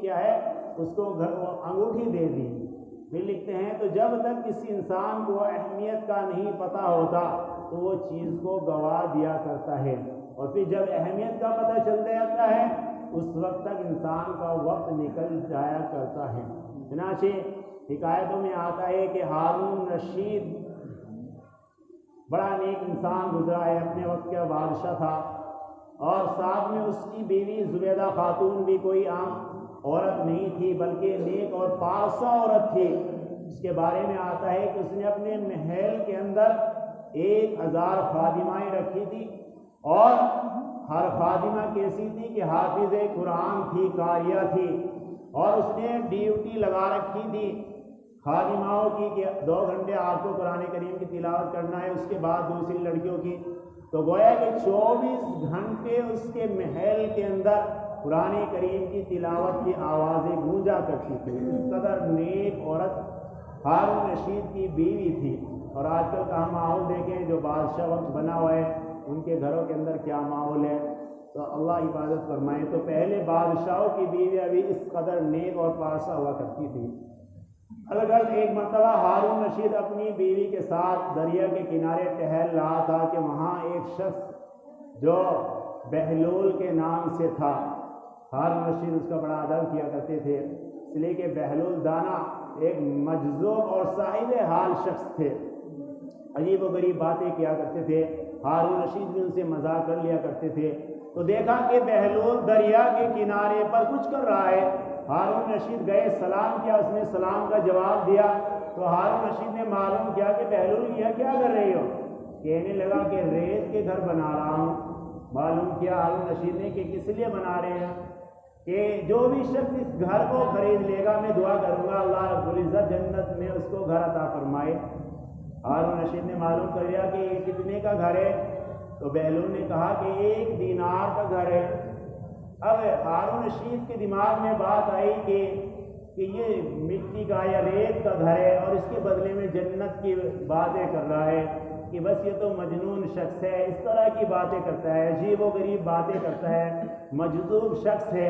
کیا ہے اس کو انگوٹھی دے دی۔ پھر لکھتے ہیں تو جب تک کسی انسان کو اہمیت کا نہیں پتہ ہوتا تو وہ چیز کو گوا دیا کرتا ہے، اور پھر جب اہمیت کا پتہ چل جاتا ہے اس وقت تک انسان کا وقت نکل جایا کرتا ہے۔ چنانچہ حکایتوں میں آتا ہے کہ ہارون رشید بڑا نیک انسان گزرا ہے، اپنے وقت کا بادشاہ تھا، اور ساتھ میں اس کی بیوی زبیدہ خاتون بھی کوئی عام عورت نہیں تھی بلکہ نیک اور پارسا عورت تھی۔ اس کے بارے میں آتا ہے کہ اس نے اپنے محل کے اندر 1000 خادمائیں رکھی تھی، اور ہر خادمہ کیسی تھی کہ حافظ قرآن تھی، قاریہ تھی، اور اس نے ڈیوٹی لگا رکھی تھی خادماؤں کی کہ 2 گھنٹے آپ کو قرآن کریم کی تلاوت کرنا ہے، اس کے بعد دوسری لڑکیوں کی۔ تو گویا کہ 24 گھنٹے اس کے محل کے اندر قرآن کریم کی تلاوت کی آوازیں گونجا کرتی تھی۔ اس قدر نیک عورت ہارون رشید کی بیوی تھی۔ اور آج کل کا ہم ماحول دیکھیں جو بادشاہ وقت بنا ہوا ہے، ان کے گھروں کے اندر کیا ماحول ہے، تو اللہ حفاظت فرمائے۔ تو پہلے بادشاہوں کی بیوی ابھی اس قدر نیک اور پارسا ہوا کرتی تھی۔ الغرض ایک مرتبہ ہارون رشید اپنی بیوی کے ساتھ دریا کے کنارے ٹہل رہا تھا کہ وہاں ایک شخص جو بہلول کے نام سے تھا، ہارون رشید اس کا بڑا ادب کیا کرتے تھے، اس لیے کہ بہلول دانا ایک مجذوب اور صاحب حال شخص تھے، عجیب و غریب باتیں کیا کرتے تھے۔ ہارون رشید بھی ان سے مذاق کر لیا کرتے تھے۔ تو دیکھا کہ بہلول دریا کے کنارے پر کچھ کر رہا ہے۔ ہارون رشید گئے، سلام کیا، اس نے سلام کا جواب دیا۔ تو ہارون رشید نے معلوم کیا کہ بہلول یہ کیا کر رہے ہو؟ کہنے لگا کہ ریت کے گھر بنا رہا ہوں۔ معلوم کیا ہارون رشید نے کہ کس لیے بنا رہے ہیں، کہ جو بھی شخص اس گھر کو خرید لے گا میں دعا کروں گا اللہ رب العزت جنت میں اس کو گھر عطا فرمائے۔ ہارون رشید نے معلوم کر لیا کہ یہ کتنے کا گھر ہے؟ تو بہلول نے کہا کہ 1 دینار کا گھر ہے۔ اب ہارون رشید کے دماغ میں بات آئی کہ یہ مٹی کا یا ریت کا گھر ہے اور اس کے بدلے میں جنت کی باتیں کر رہا ہے، کہ بس یہ تو مجنون شخص ہے، اس طرح کی باتیں کرتا ہے، عجیب و غریب باتیں کرتا ہے، مجذوب شخص ہے۔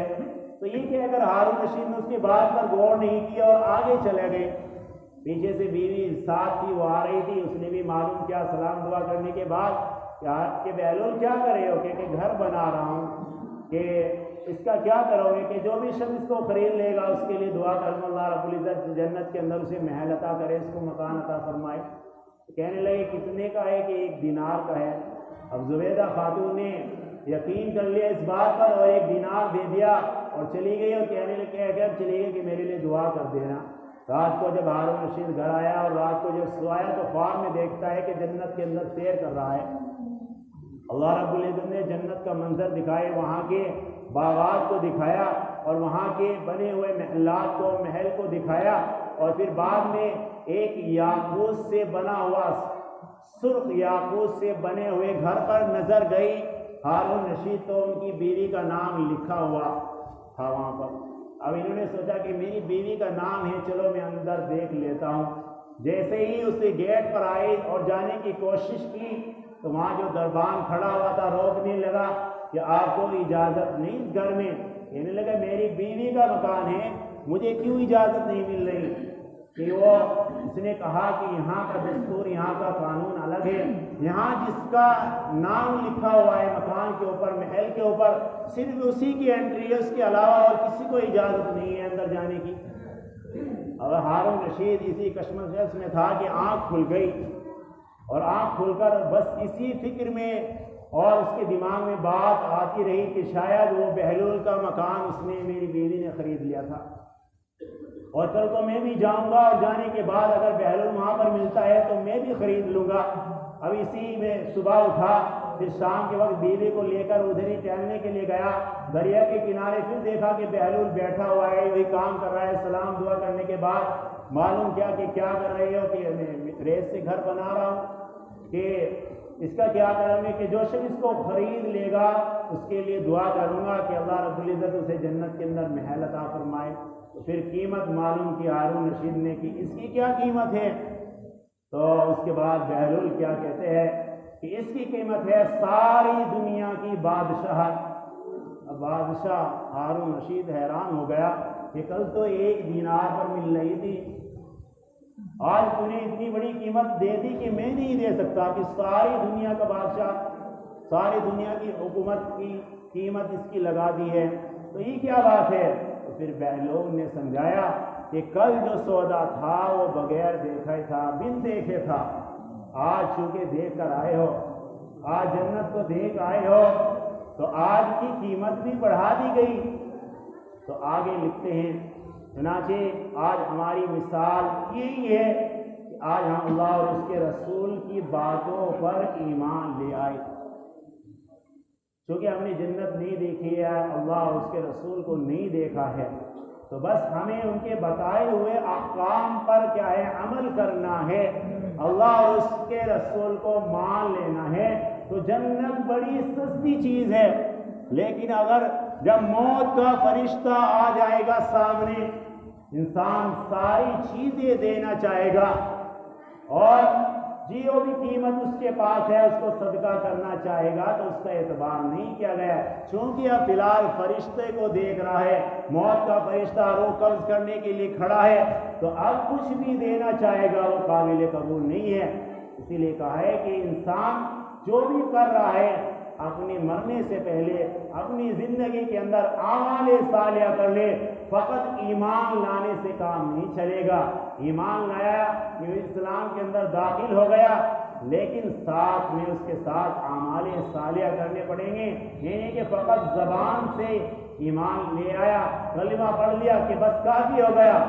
تو یہ کہ اگر ہارون رشید نے اس کی بات پر غور نہیں کیا اور آگے چلے گئے، پیچھے سے بیوی ساتھ تھی وہ آ رہی تھی، اس نے بھی معلوم کیا سلام دعا کرنے کے بعد کہ بہلول کیا کر رہے ہو؟ کہ گھر بنا رہا ہوں، کہ اس کا کیا کرو گے؟ کہ جو بھی شخص اس کو خرید لے گا اس کے لیے دعا کروں اللہ رب العزت جنت کے اندر اسے محل عطا کرے، اس کو مکان عطا فرمائے۔ کہنے لگے کتنے کا ہے؟ کہ 1 دینار کا ہے۔ اب زبیدہ خاتون نے یقین کر لیا اس بات پر اور 1 دینار دے دیا اور چلی گئی، اور کہنے لگے کہ چلی گئی کہ میرے لیے دعا کر دینا۔ رات کو جب ہارون رشید گھر آیا اور رات کو جب سویا تو خواب میں دیکھتا ہے کہ جنت کے اندر سیر کر رہا ہے۔ اللہ رب العزت نے جنت کا منظر دکھائے، وہاں کے باغات کو دکھایا اور وہاں کے بنے ہوئے محلات کو، محل کو دکھایا، اور پھر بعد میں ایک یاقوت سے بنا ہوا، سرخ یاقوت سے بنے ہوئے گھر پر نظر گئی ہارون رشید، تو ان کی بیوی کا نام لکھا ہوا تھا وہاں پر۔ اب انہوں نے سوچا کہ میری بیوی کا نام ہے، چلو میں اندر دیکھ لیتا ہوں۔ جیسے ہی اسے گیٹ پر آئے اور جانے کی کوشش کی تو وہاں جو دربان کھڑا ہوا تھا روکنے لگا کہ آپ کو اجازت نہیں اس گھر میں۔ کہنے لگا میری بیوی کا مکان ہے، مجھے کیوں اجازت نہیں مل رہی؟ کہ اس نے کہا کہ یہاں کا دستور، یہاں کا قانون الگ ہے، یہاں جس کا نام لکھا ہوا ہے مکان کے اوپر، محل کے اوپر، صرف اسی کی انٹری ہے، اس کے علاوہ اور کسی کو اجازت نہیں ہے اندر جانے کی۔ اور ہارون رشید اسی کشمکش میں تھا کہ آنکھ کھل گئی، اور آنکھ کھل کر بس اسی فکر میں اور اس کے دماغ میں بات آتی رہی کہ شاید وہ بہلول کا مکان اس نے، میری بیوی نے خرید لیا تھا، اور کل کو میں بھی جاؤں گا اور جانے کے بعد اگر بہلول وہاں پر ملتا ہے تو میں بھی خرید لوں گا۔ اب اسی میں صبح اٹھا، پھر شام کے وقت بیوی کو لے کر ادھر ہی ٹہلنے کے لیے گیا دریا کے کنارے، پھر دیکھا کہ بہلول بیٹھا ہوا ہے، وہی کام کر رہا ہے۔ سلام دعا کرنے کے بعد معلوم کیا کہ کیا کر رہے ہو؟ کہ میں ریت سے گھر بنا رہا ہوں، کہ اس کا کیا کروں گے کہ جو شخص اس کو خرید لے گا اس کے لیے دعا کروں گا کہ اللہ رب العزت اسے جنت کے اندر محل عطا فرمائے۔ تو پھر قیمت معلوم کی ہارون رشید نے کہ اس کی کیا قیمت ہے، تو اس کے بعد بہلول کیا کہتے ہیں کہ اس کی قیمت ہے ساری دنیا کی بادشاہت۔ اب بادشاہ ہارون رشید حیران ہو گیا کہ کل تو 1 دینار پر مل رہی تھی، آج تو نے اتنی بڑی قیمت دے دی کہ میں نہیں دے سکتا، کہ ساری دنیا کا بادشاہ، ساری دنیا کی حکومت کی قیمت اس کی لگا دی ہے، تو یہ کیا بات ہے؟ تو پھر بہلول نے سمجھایا کہ کل جو سودا تھا وہ بغیر دیکھے تھا، بن دیکھے تھا، آج چونکہ دیکھ کر آئے ہو، آج جنت کو دیکھ آئے ہو، تو آج کی قیمت بھی بڑھا دی گئی۔ تو آگے لکھتے ہیں چنانچہ آج ہماری مثال یہی ہے کہ آج ہم اللہ اور اس کے رسول کی باتوں پر ایمان لے آئے، کیونکہ ہم نے جنت نہیں دیکھی ہے، اللہ اور اس کے رسول کو نہیں دیکھا ہے، تو بس ہمیں ان کے بتائے ہوئے احکام پر کیا ہے، عمل کرنا ہے، اللہ اور اس کے رسول کو مان لینا ہے۔ تو جنت بڑی سستی چیز ہے، لیکن اگر جب موت کا فرشتہ آ جائے گا سامنے، انسان ساری چیزیں دینا چاہے گا اور جو بھی قیمت اس کے پاس ہے اس کو صدقہ کرنا چاہے گا، تو اس کا اعتبار نہیں کیا گیا، چونکہ اب فی الحال فرشتے کو دیکھ رہا ہے، موت کا فرشتہ روح قبض کرنے کے لیے کھڑا ہے، تو اب کچھ بھی دینا چاہے گا وہ قابل قبول نہیں ہے۔ اسی لیے کہا ہے کہ انسان جو بھی کر رہا ہے اپنے مرنے سے پہلے اپنی زندگی کے اندر اعمال صالحہ کر لے، فقط ایمان لانے سے کام نہیں چلے گا۔ ایمان لایا کہ اسلام کے اندر داخل ہو گیا، لیکن ساتھ میں اس کے ساتھ اعمال صالحہ کرنے پڑیں گے، یعنی کہ فقط زبان سے ایمان لے آیا، کلمہ پڑھ لیا کہ بس کافی ہو گیا،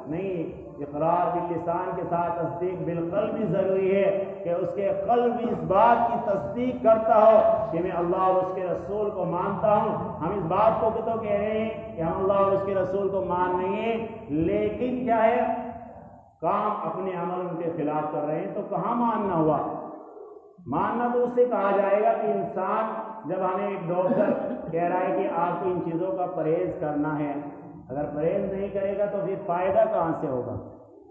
نہیں، اقرار باللسان کے ساتھ تصدیق بالقلب بھی ضروری ہے کہ اس کے قلب بھی اس بات کی تصدیق کرتا ہو کہ میں اللہ اور اس کے رسول کو مانتا ہوں۔ ہم اس بات کو تو کہہ رہے ہیں کہ ہم اللہ اور اس کے رسول کو مان نہیں ہیں، لیکن کیا ہے، کام اپنے عمل ان کے خلاف کر رہے ہیں، تو کہاں ماننا ہوا؟ ماننا تو اس سے کہا جائے گا کہ انسان جب ہمیں ایک ڈاکٹر کہہ رہا ہے کہ آپ کو ان چیزوں کا پرہیز کرنا ہے، اگر پرہیز نہیں کرے گا تو پھر فائدہ کہاں سے ہوگا؟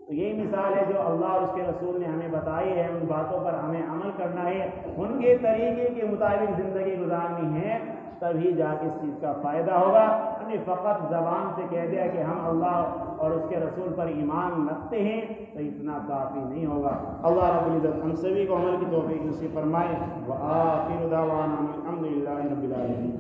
تو یہی مثال ہے جو اللہ اور اس کے رسول نے ہمیں بتائی ہے، ان باتوں پر ہمیں عمل کرنا ہے، ان کے طریقے کے مطابق زندگی گزارنی ہے، تبھی جا کے اس چیز کا فائدہ ہوگا۔ ہم نے فقط زبان سے کہہ دیا کہ ہم اللہ اور اس کے رسول پر ایمان رکھتے ہیں، تو اتنا کافی نہیں ہوگا۔ اللہ رب العزت ہم سبھی کو عمل کی توفیق نصیب فرمائے۔ وآخر دعوانا الحمد للہ رب العالمین۔